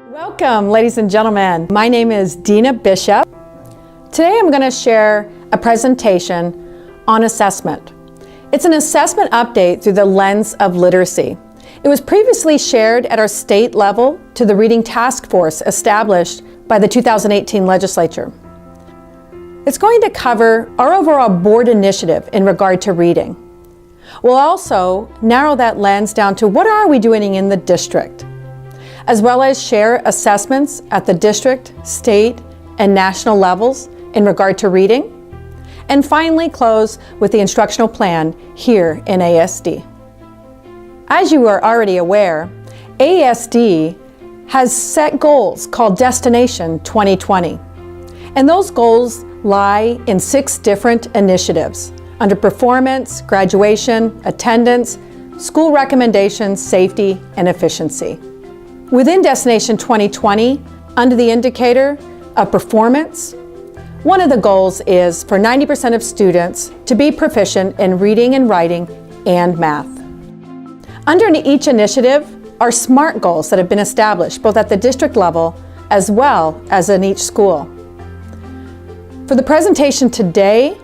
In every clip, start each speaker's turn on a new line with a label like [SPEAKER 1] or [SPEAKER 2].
[SPEAKER 1] Welcome, ladies and gentlemen. My name is Dina Bishop. Today I'm going to share a presentation on assessment. It's an assessment update through the lens of literacy. It was previously shared at our state level to the Reading Task Force established by the 2018 legislature. It's going to cover our overall board initiative in regard to reading. We'll also narrow that lens down to what are we doing in the district, as well as share assessments at the district, state, and national levels in regard to reading, and finally close with the instructional plan here in ASD. As you are already aware, ASD has set goals called Destination 2020, and those goals lie in 6 different initiatives under performance, graduation, attendance, school recommendations, safety, and efficiency. Within Destination 2020, under the indicator of performance, one of the goals is for 90% of students to be proficient in reading and writing and math. Under each initiative are SMART goals that have been established both at the district level as well as in each school. For the presentation today,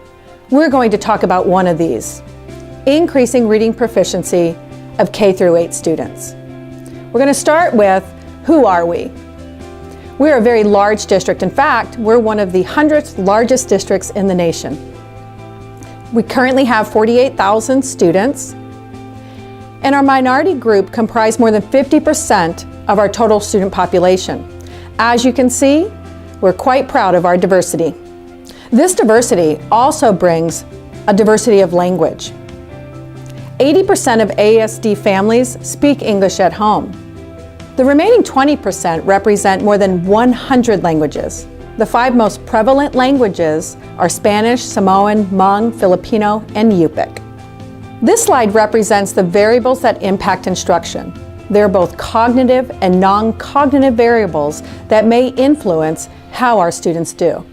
[SPEAKER 1] we're going to talk about one of these, increasing reading proficiency of K through 8 students. We're going to start with, who are we? We're a very large district. In fact, we're one of the 100th largest districts in the nation. We currently have 48,000 students, and our minority group comprise more than 50% of our total student population. As you can see, we're quite proud of our diversity. This diversity also brings a diversity of language. 80% of ASD families speak English at home. The remaining 20% represent more than 100 languages. The 5 most prevalent languages are Spanish, Samoan, Hmong, Filipino, and Yupik. This slide represents the variables that impact instruction. They're both cognitive and non-cognitive variables that may influence how our students do.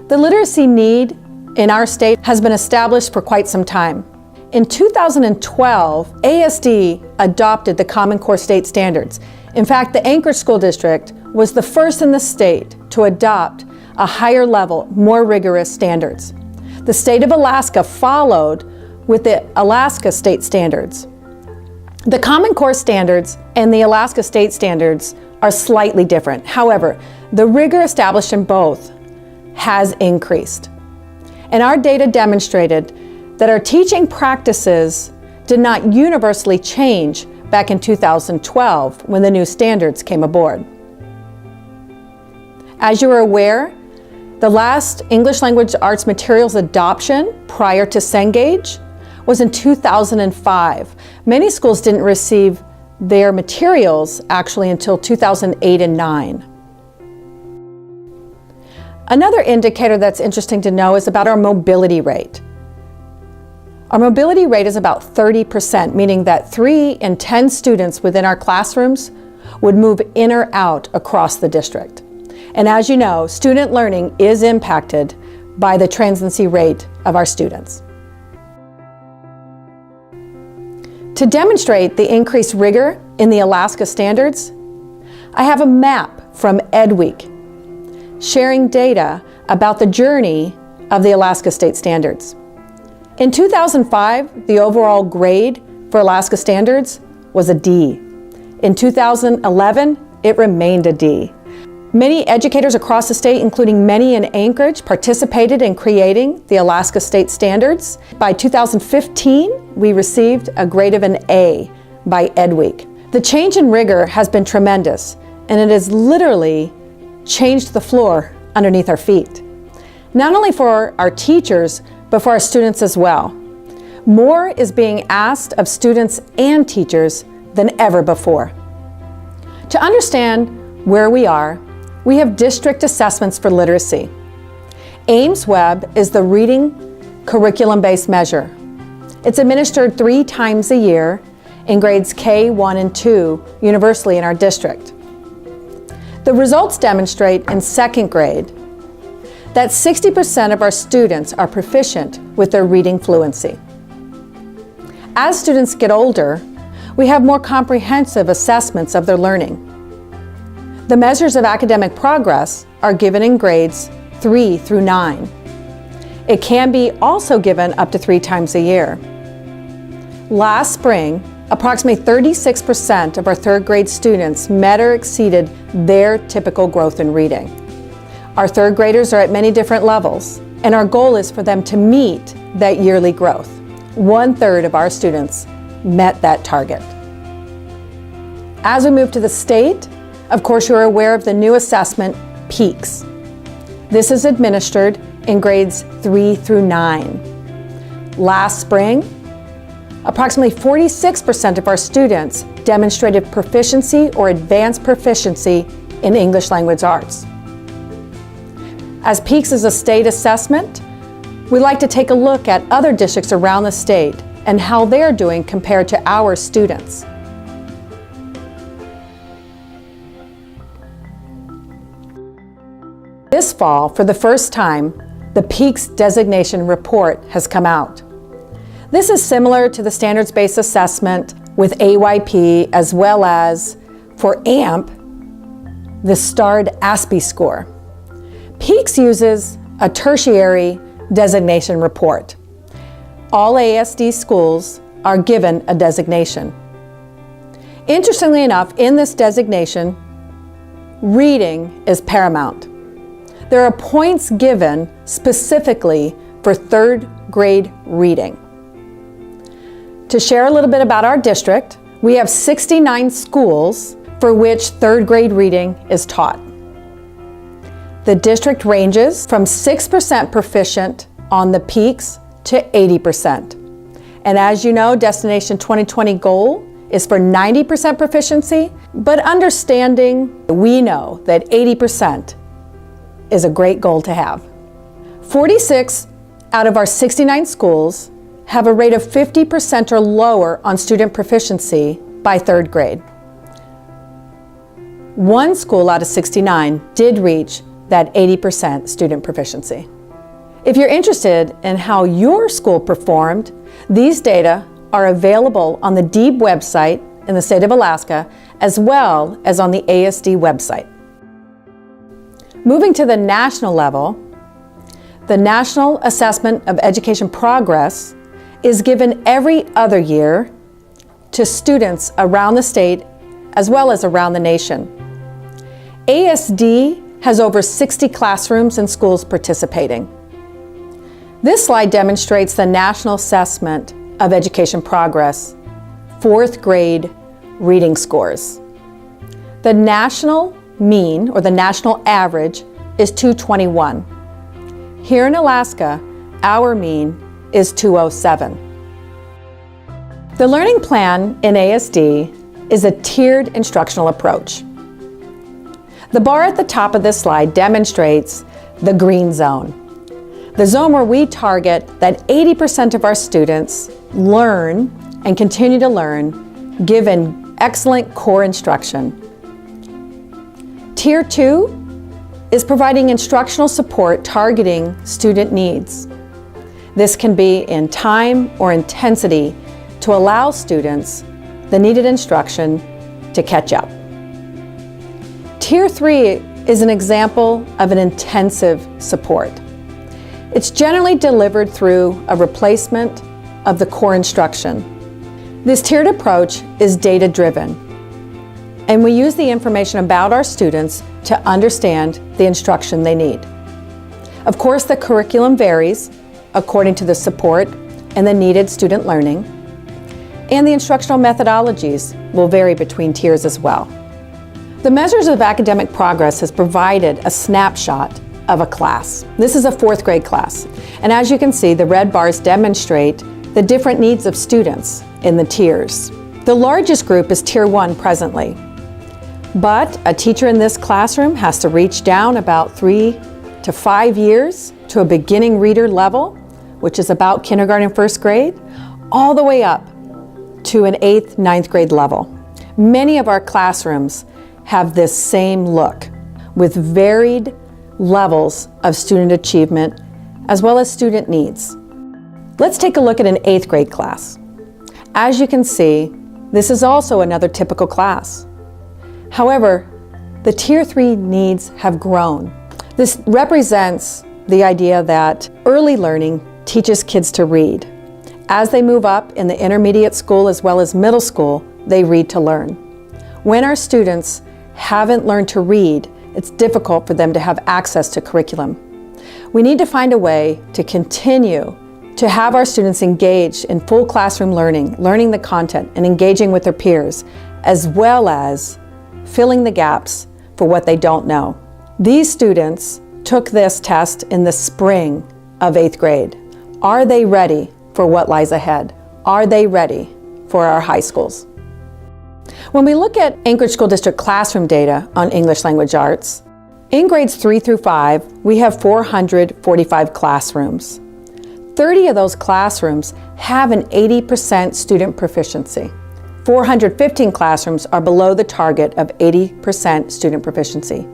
[SPEAKER 1] The literacy need in our state has been established for quite some time. In 2012, ASD adopted the Common Core State Standards. In fact, the Anchorage School District was the first in the state to adopt a higher level, more rigorous standards. The state of Alaska followed with the Alaska State Standards. The Common Core Standards and the Alaska State Standards are slightly different. However, the rigor established in both has increased. And our data demonstrated that our teaching practices did not universally change back in 2012 when the new standards came aboard. As you are aware, the last English language arts materials adoption prior to Cengage was in 2005. Many schools didn't receive their materials actually until 2008 and 9. Another indicator that's interesting to know is about our mobility rate. Our mobility rate is about 30%, meaning that 3 in 10 students within our classrooms would move in or out across the district. And as you know, student learning is impacted by the transiency rate of our students. To demonstrate the increased rigor in the Alaska standards, I have a map from EdWeek sharing data about the journey of the Alaska State Standards. In 2005, the overall grade for Alaska Standards was a D. In 2011, it remained a D. Many educators across the state, including many in Anchorage, participated in creating the Alaska State Standards. By 2015, we received a grade of an A by EdWeek. The change in rigor has been tremendous, and it has literally changed the floor underneath our feet. Not only for our teachers, but for our students as well. More is being asked of students and teachers than ever before. To understand where we are, we have district assessments for literacy. AIMSweb is the reading curriculum-based measure. It's administered 3 times a year in grades K, 1, and 2 universally in our district. The results demonstrate in 2nd grade that 60% of our students are proficient with their reading fluency. As students get older, we have more comprehensive assessments of their learning. The measures of academic progress are given in grades 3 through 9. It can be also given up to 3 times a year. Last spring, approximately 36% of our third grade students met or exceeded their typical growth in reading. Our third graders are at many different levels, and our goal is for them to meet that yearly growth. 1/3 of our students met that target. As we move to the state, of course you're aware of the new assessment, PEAKS. This is administered in grades 3 through 9. Last spring, approximately 46% of our students demonstrated proficiency or advanced proficiency in English language arts. As PEAKS is a state assessment, we like to take a look at other districts around the state and how they're doing compared to our students. This fall, for the first time, the PEAKS designation report has come out. This is similar to the standards-based assessment with AYP, as well as, for AMP, the starred ASPE score. PEAKS uses a tertiary designation report. All ASD schools are given a designation. Interestingly enough, in this designation, reading is paramount. There are points given specifically for third grade reading. To share a little bit about our district, we have 69 schools for which third grade reading is taught. The district ranges from 6% proficient on the PEAKS to 80%. And as you know, Destination 2020 goal is for 90% proficiency, but understanding, we know that 80% is a great goal to have. 46 out of our 69 schools have a rate of 50% or lower on student proficiency by third grade. One school out of 69 did reach that 80% student proficiency. If you're interested in how your school performed, these data are available on the DEEB website in the state of Alaska, as well as on the ASD website. Moving to the national level, the National Assessment of Education Progress is given every other year to students around the state as well as around the nation. ASD has over 60 classrooms and schools participating. This slide demonstrates the National Assessment of Education Progress, 4th grade reading scores. The national mean, or the national average, is 221. Here in Alaska, our mean is 207. The learning plan in ASD is a tiered instructional approach. The bar at the top of this slide demonstrates the green zone, the zone where we target that 80% of our students learn and continue to learn given excellent core instruction. Tier 2 is providing instructional support targeting student needs. This can be in time or intensity to allow students the needed instruction to catch up. Tier 3 is an example of an intensive support. It's generally delivered through a replacement of the core instruction. This tiered approach is data-driven, and we use the information about our students to understand the instruction they need. Of course, the curriculum varies according to the support and the needed student learning, and the instructional methodologies will vary between tiers as well. The Measures of Academic Progress has provided a snapshot of a class. This is a 4th grade class, and as you can see, the red bars demonstrate the different needs of students in the tiers. The largest group is Tier 1 presently, but a teacher in this classroom has to reach down about 3 to 5 years to a beginning reader level, which is about kindergarten and 1st grade, all the way up to an 8th, 9th grade level. Many of our classrooms have this same look with varied levels of student achievement as well as student needs. Let's take a look at an 8th grade class. As you can see, this is also another typical class. However, the Tier 3 needs have grown. This represents the idea that early learning teaches kids to read. As they move up in the intermediate school as well as middle school, they read to learn. When our students haven't learned to read, it's difficult for them to have access to curriculum. We need to find a way to continue to have our students engaged in full classroom learning the content and engaging with their peers, as well as filling the gaps for what they don't know. These students took this test in the spring of 8th grade. Are they ready for what lies ahead? Are they ready for our high schools? When we look at Anchorage School District classroom data on English Language Arts, in grades 3 through 5, we have 445 classrooms. 30 of those classrooms have an 80% student proficiency. 415 classrooms are below the target of 80% student proficiency.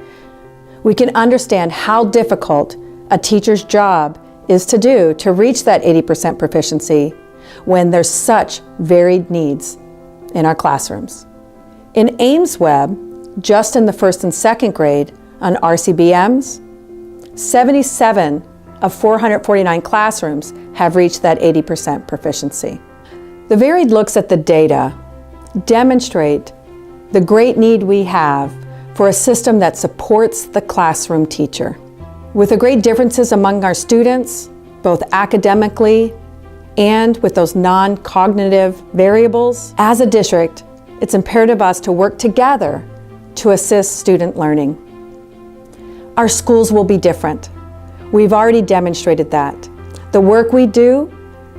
[SPEAKER 1] We can understand how difficult a teacher's job is to do to reach that 80% proficiency when there's such varied needs in our classrooms. In AIMSweb, just in the 1st and 2nd grade on RCBMs, 77 of 449 classrooms have reached that 80% proficiency. The varied looks at the data demonstrate the great need we have for a system that supports the classroom teacher. With the great differences among our students, both academically and with those non-cognitive variables, as a district, it's imperative us to work together to assist student learning. Our schools will be different. We've already demonstrated that. The work we do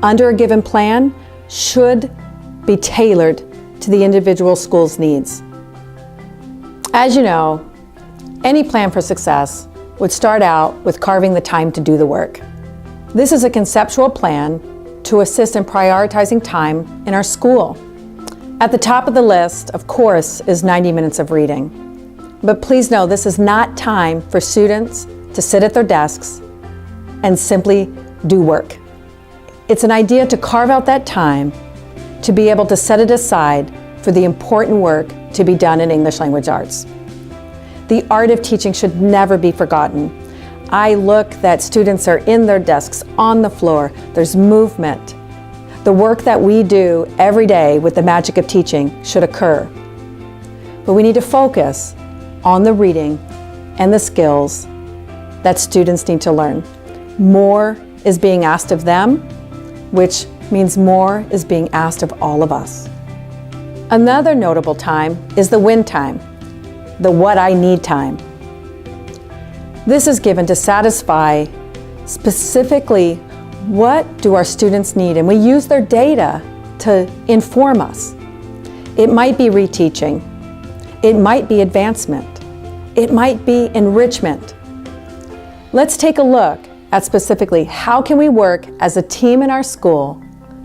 [SPEAKER 1] under a given plan should be tailored to the individual school's needs. As you know, any plan for success would start out with carving the time to do the work. This is a conceptual plan to assist in prioritizing time in our school. At the top of the list, of course, is 90 minutes of reading. But please know this is not time for students to sit at their desks and simply do work. It's an idea to carve out that time to be able to set it aside for the important work to be done in English Language Arts. The art of teaching should never be forgotten. I look that students are in their desks, on the floor, there's movement. The work that we do every day with the magic of teaching should occur. But we need to focus on the reading and the skills that students need to learn. More is being asked of them, which means more is being asked of all of us. Another notable time is the when time, the what I need time. This is given to satisfy specifically what do our students need, and we use their data to inform us. It might be reteaching, it might be advancement, it might be enrichment. Let's take a look at specifically how can we work as a team in our school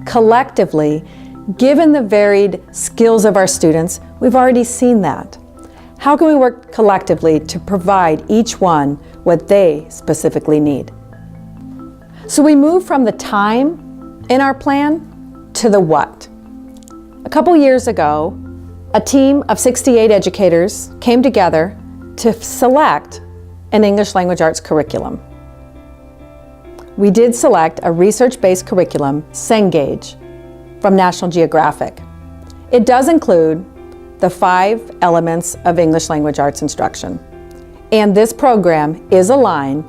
[SPEAKER 1] collectively, given the varied skills of our students. We've already seen that. How can we work collectively to provide each one what they specifically need? So we move from the time in our plan to the what. A couple years ago, a team of 68 educators came together to select an English Language Arts curriculum. We did select a research-based curriculum, Cengage, from National Geographic. It does include the 5 elements of English Language Arts instruction. And this program is aligned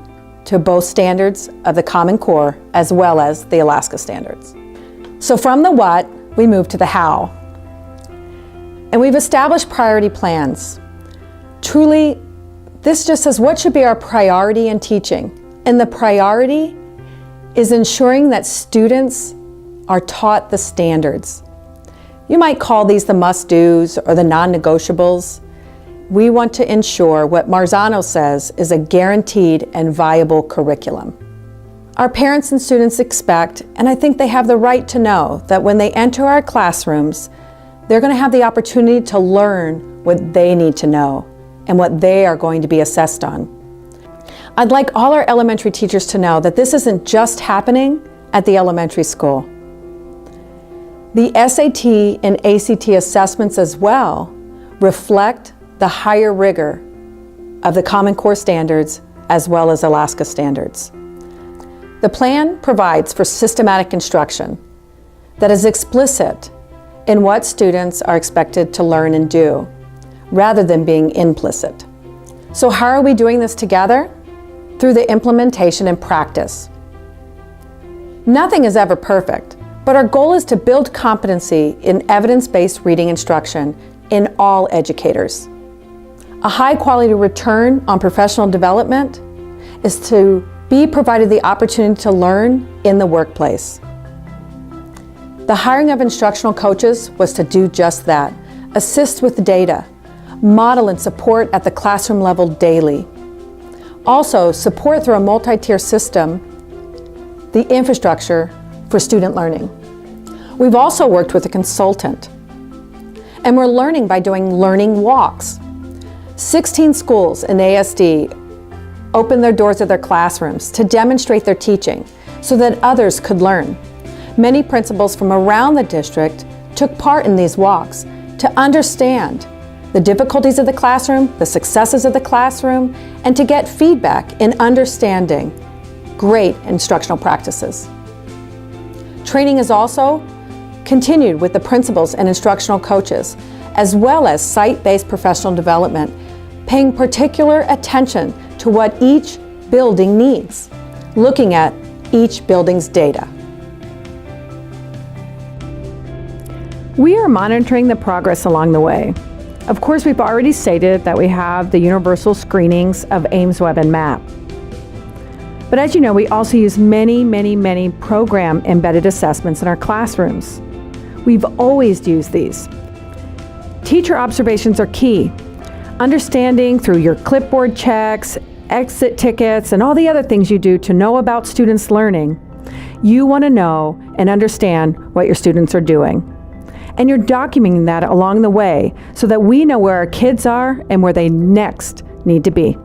[SPEAKER 1] to both standards of the Common Core as well as the Alaska standards. So from the what, we move to the how. And we've established priority plans. Truly, this just says what should be our priority in teaching. And the priority is ensuring that students are taught the standards. You might call these the must-dos or the non-negotiables. We want to ensure what Marzano says is a guaranteed and viable curriculum. Our parents and students expect, and I think they have the right to know, that when they enter our classrooms, they're going to have the opportunity to learn what they need to know and what they are going to be assessed on. I'd like all our elementary teachers to know that this isn't just happening at the elementary school. The SAT and ACT assessments as well reflect the higher rigor of the Common Core standards as well as Alaska standards. The plan provides for systematic instruction that is explicit in what students are expected to learn and do, rather than being implicit. So how are we doing this together? Through the implementation and practice. Nothing is ever perfect, but our goal is to build competency in evidence-based reading instruction in all educators. A high-quality return on professional development is to be provided the opportunity to learn in the workplace. The hiring of instructional coaches was to do just that, assist with data, model and support at the classroom level daily. Also, support through a multi-tier system the infrastructure for student learning. We've also worked with a consultant, and we're learning by doing learning walks. 16 schools in ASD opened their doors of their classrooms to demonstrate their teaching so that others could learn. Many principals from around the district took part in these walks to understand the difficulties of the classroom, the successes of the classroom, and to get feedback in understanding great instructional practices. Training is also continued with the principals and instructional coaches, as well as site-based professional development, paying particular attention to what each building needs, looking at each building's data. We are monitoring the progress along the way. Of course, we've already stated that we have the universal screenings of AIMSweb and MAP. But as you know, we also use many program embedded assessments in our classrooms. We've always used these. Teacher observations are key. Understanding through your clipboard checks, exit tickets, and all the other things you do to know about students' learning, you want to know and understand what your students are doing. And you're documenting that along the way so that we know where our kids are and where they next need to be.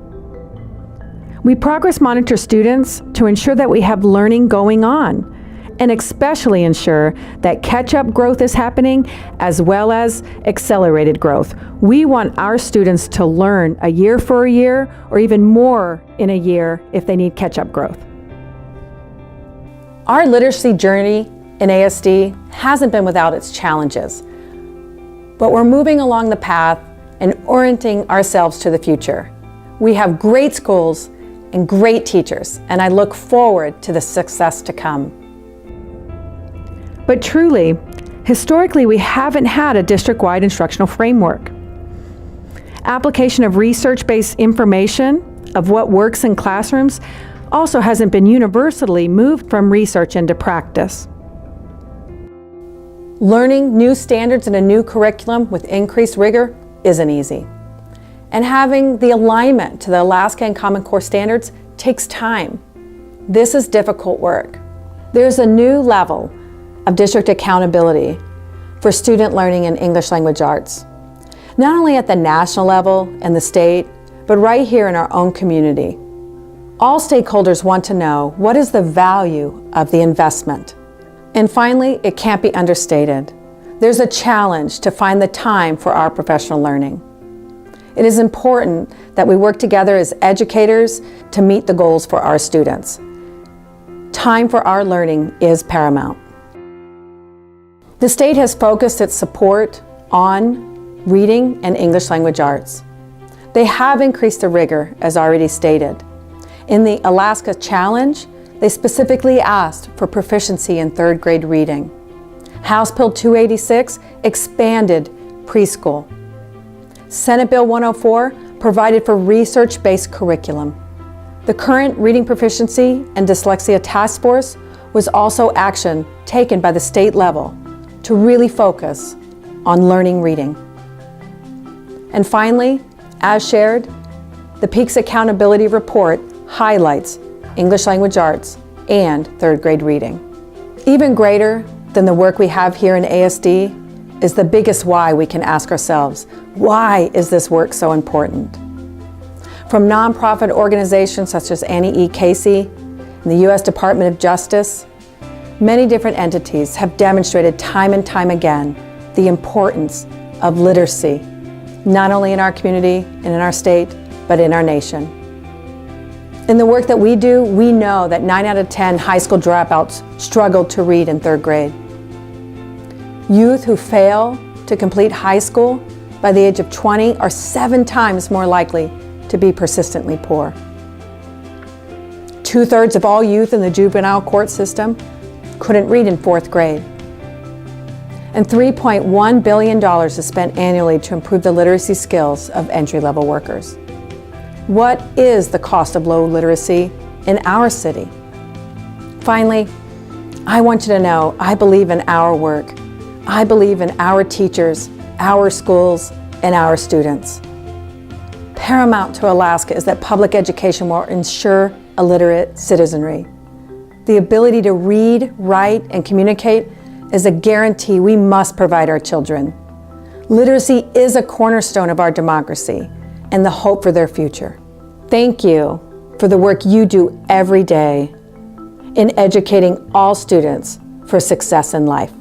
[SPEAKER 1] We progress monitor students to ensure that we have learning going on, and especially ensure that catch-up growth is happening as well as accelerated growth. We want our students to learn a year for a year or even more in a year if they need catch-up growth. Our literacy journey in ASD hasn't been without its challenges, but we're moving along the path and orienting ourselves to the future. We have great schools and great teachers, and I look forward to the success to come. But truly, historically, we haven't had a district-wide instructional framework. Application of research-based information of what works in classrooms also hasn't been universally moved from research into practice. Learning new standards in a new curriculum with increased rigor isn't easy. And having the alignment to the Alaska and Common Core standards takes time. This is difficult work. There's a new level of district accountability for student learning in English language arts, not only at the national level and the state, but right here in our own community. All stakeholders want to know what is the value of the investment. And finally, it can't be understated. There's a challenge to find the time for our professional learning. It is important that we work together as educators to meet the goals for our students. Time for our learning is paramount. The state has focused its support on reading and English language arts. They have increased the rigor, as already stated. In the Alaska Challenge, they specifically asked for proficiency in third grade reading. House Bill 286 expanded preschool. Senate Bill 104 provided for research-based curriculum. The current Reading Proficiency and Dyslexia Task Force was also action taken by the state level to really focus on learning reading. And finally, as shared, the PEAKS Accountability Report highlights English language arts and third grade reading. Even greater than the work we have here in ASD is the biggest why we can ask ourselves. Why is this work so important? From nonprofit organizations such as Annie E. Casey and the U.S. Department of Justice, Many different entities have demonstrated time and time again the importance of literacy, not only in our community and in our state, but in our nation. In the work that we do, we know that 9 out of 10 high school dropouts struggle to read in 3rd grade. Youth who fail to complete high school by the age of 20 are 7 times more likely to be persistently poor. 2/3 of all youth in the juvenile court system couldn't read in 4th grade. And $3.1 billion is spent annually to improve the literacy skills of entry-level workers. What is the cost of low literacy in our city? Finally, I want you to know I believe in our work. I believe in our teachers, our schools, and our students. Paramount to Alaska is that public education will ensure a literate citizenry. The ability to read, write, and communicate is a guarantee we must provide our children. Literacy is a cornerstone of our democracy and the hope for their future. Thank you for the work you do every day in educating all students for success in life.